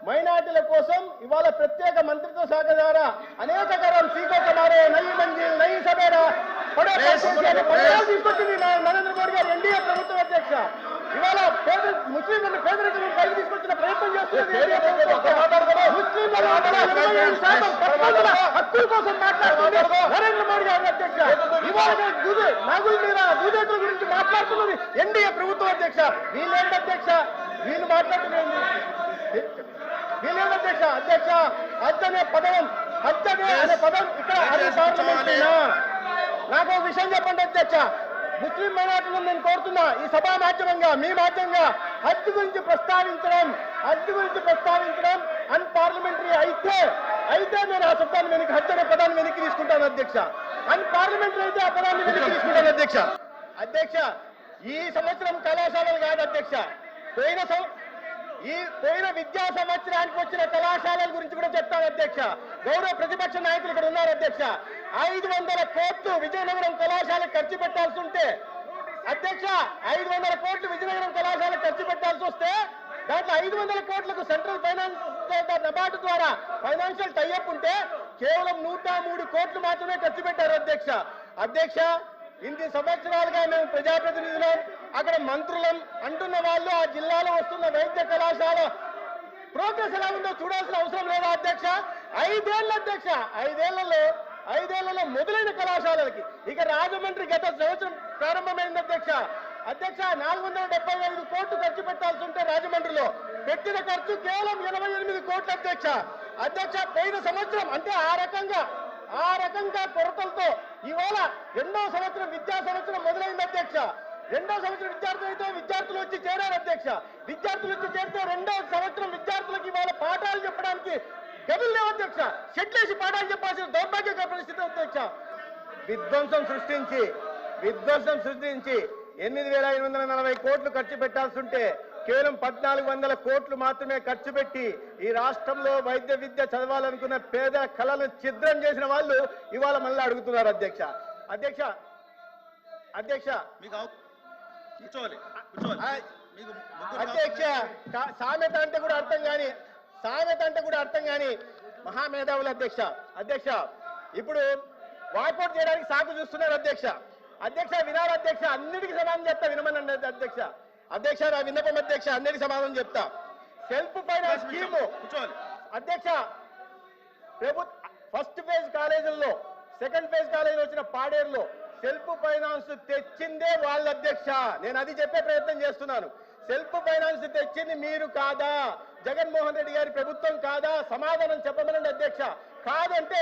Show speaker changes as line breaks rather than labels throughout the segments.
మైనార్టీల కోసం ఇవాళ ప్రత్యేక మంత్రిత్వ శాఖ ద్వారా అనేక కరం సీకో కమారే నయి మంజిల్ నయి సబేరా తీసుకొచ్చింది నరేంద్ర మోడీ గారు ఎన్డీఏ ప్రభుత్వం అధ్యక్ష. ఇవాళ ముస్లింలను పేదరికం పైకి తీసుకొచ్చిన ప్రయత్నం చేస్తున్నారు. హక్కుల కోసం మాట్లాడుతున్నారు నరేంద్ర మోడీ గారు అధ్యక్ష. ఇవాళ నాగుల మీద దూదేతుల గురించి మాట్లాడుతున్నది ఎన్డీఏ ప్రభుత్వం అధ్యక్ష. వీళ్ళేంటి అధ్యక్ష, వీళ్ళు మాట్లాడుతున్నది వీళ్ళేంటి అధ్యక్ష. అధ్యక్ష హజ్ అనే పదం ఇక్కడ పార్లమెంట్. నాకు ఒక విషయం చెప్పండి అధ్యక్ష. ముస్లిం మైనార్టీలను నేను కోరుతున్నా ఈ సభా మాధ్యమంగా మీ మాధ్యమంగా హజ్ గురించి ప్రస్తావించడం అన్పార్లమెంటరీ అయితే నేను ఆ శబ్దాన్ని వెనక్కి హజ్ అనే పదాన్ని వెనక్కి తీసుకుంటాను అధ్యక్ష. అన్పార్లమెంటరీ అయితే ఆ పదాన్ని వెనక్కి తీసుకుంటాను అధ్యక్ష. అధ్యక్ష ఈ సంవత్సరం కళాశాలలు కాదు అధ్యక్ష, పోయిన విద్యా సంవత్సరానికి వచ్చిన కళాశాలల గురించి కూడా చెప్తాను అధ్యక్ష. గౌరవ ప్రతిపక్ష నాయకులు ఇక్కడ ఉన్నారు అధ్యక్ష. 500 కోట్లు విజయనగరం కళాశాలకు ఖర్చు పెట్టాల్సి ఉంటే అధ్యక్ష, 500 కోట్లు విజయనగరం కళాశాలకు ఖర్చు పెట్టాల్సి వస్తే దాంట్లో 500 కోట్లకు సెంట్రల్ ఫైనాన్స్ నబార్డు ద్వారా ఫైనాన్షియల్ టైఅప్ ఉంటే కేవలం 103 కోట్లు మాత్రమే ఖర్చు పెట్టారు అధ్యక్ష. అధ్యక్ష ఇన్ని సంవత్సరాలుగా మేము ప్రజాప్రతినిధులం, అక్కడ మంత్రులం అంటున్న వాళ్ళు ఆ జిల్లాలో వస్తున్న వైద్య కళాశాల ప్రోగ్రెస్ ఎలా ఉందో చూడాల్సిన అవసరం లేదా అధ్యక్ష? 5 ఏళ్ళ అధ్యక్ష, 5 ఏళ్లలో మొదలైన కళాశాలలకి ఇక రాజమండ్రి గత సంవత్సరం ప్రారంభమైంది అధ్యక్ష. 475 కోట్లు ఖర్చు పెట్టాల్సి ఉంటే రాజమండ్రిలో పెట్టిన ఖర్చు కేవలం 88 కోట్లు అధ్యక్ష. పోయిన సంవత్సరం అంటే ఆ రకంగా కొరతలతో ఇవాళ 2వ సంవత్సరం విద్యా సంవత్సరం మొదలైంది అధ్యక్ష. 2వ సంవత్సరం విద్యార్థులు వచ్చి చేరారు అధ్యక్ష. విద్యార్థులు వచ్చి చేరితే 2వ సంవత్సరం విద్యార్థులకు ఇవాళ పాఠాలు చెప్పడానికి గదులు లేవు అధ్యక్ష. షెడ్లేసి పాఠాలు చెప్పాల్సిన దౌర్భాగ్యకర పరిస్థితి అధ్యక్ష. విధ్వంసం సృష్టించి 8,840 కోట్లు ఖర్చు పెట్టాల్సి ఉంటే కేవలం 1,400 కోట్లు మాత్రమే ఖర్చు పెట్టి ఈ రాష్ట్రంలో వైద్య విద్య చదవాలనుకున్న పేద కళలను ఛిద్రం చేసిన వాళ్ళు ఇవాళ మళ్ళీ అడుగుతున్నారు అధ్యక్ష. అధ్యక్ష సామెత అంటే కూడా అర్థం కాని మహామేధావులు అధ్యక్ష ఇప్పుడు వాకౌట్ చేయడానికి సాకు చూస్తున్నారు అధ్యక్ష. వినాలి అధ్యక్ష, అన్నిటికీ సమాధానం చెప్తా వినమనండి అధ్యక్ష నా విన్నపం అధ్యక్ష, అన్నిటికీ సమాధానం చెప్తా. సెల్ఫ్ ఫైనాన్స్ స్కీము అధ్యక్ష ఫస్ట్ ఫేజ్ కాలేజీల్లో సెకండ్ ఫేజ్ కాలేజీలో వచ్చిన పాడేరులో సెల్ఫ్ ఫైనాన్స్ తెచ్చిందే వాళ్ళ అధ్యక్ష. నేను అది చెప్పే ప్రయత్నం చేస్తున్నాను. సెల్ఫ్ ఫైనాన్స్ తెచ్చింది మీరు కాదా, జగన్మోహన్ రెడ్డి గారి ప్రభుత్వం కాదా? సమాధానం చెప్పమనండి అధ్యక్ష. కాదంటే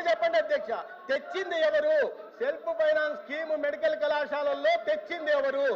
చెప్పండి అధ్యక్ష. తెచ్చింది ఎవరు? సెల్ఫ్ ఫైనాన్స్ స్కీము మెడికల్ కళాశాలల్లో తెచ్చింది ఎవరు?